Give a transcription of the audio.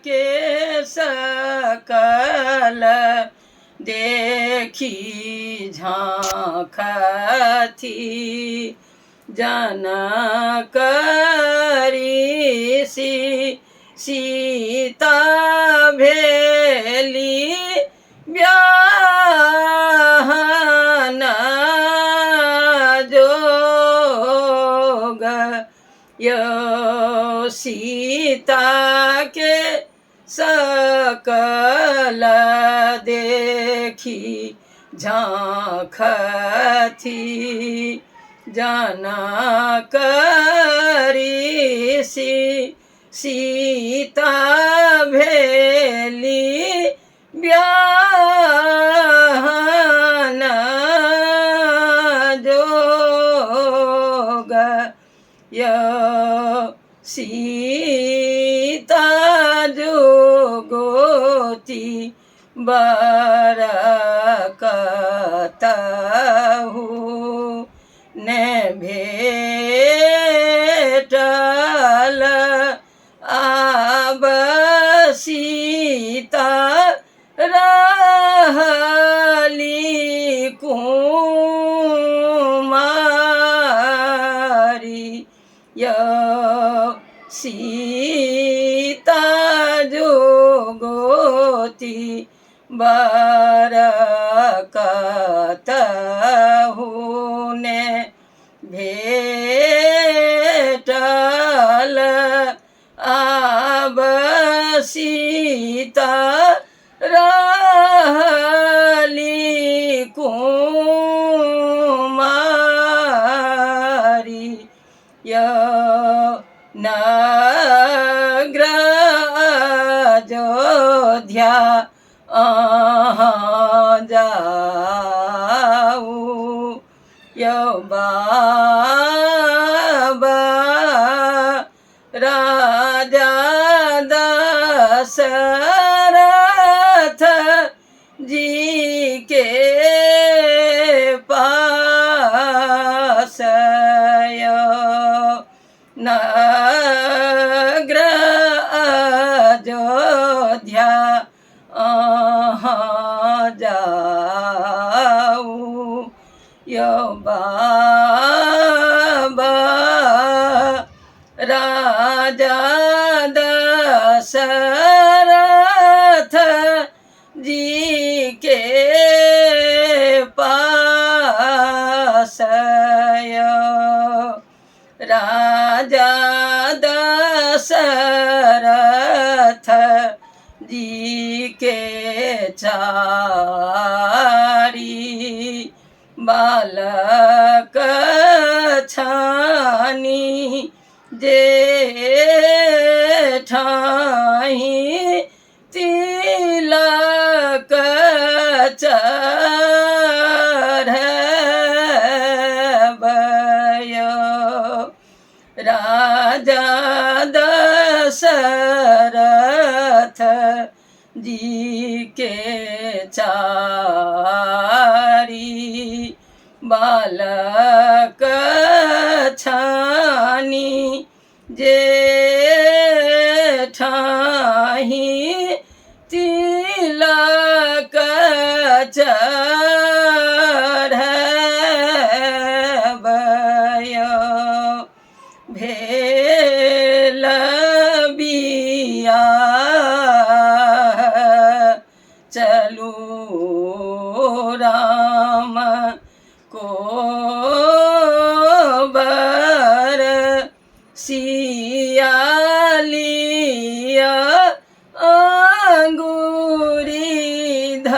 के सकल देखी झांकथी जनक ऋषि सीता भेली ब्याहन जोग यो सीता के सकल देखी झांकथी जनक ऋषि सीता भेली ब्याहन जोग यो सीता जोगोती बरकतहु ने भेटल आब सीता रहली कुमारी यो सीता जोगोती बरकतहु ने भेटल आब सीता रहली कुमारी यो नग्र अयोध्या जाऊ यो बाबा राजा दशरथ जी के पास यो नग्र अयोध्या जाऊ यो बाबा राजा दशरथ जी के पास यो राजा दशरथ जी के चारी बालक छानी जेठाही तिलक चढ़बयो राजा दशरथ जी के चारी बालक छानी जेठाही तिलक चढ़बयो भेल बियाह चलू राम को बर सियालिया अंगूरी ध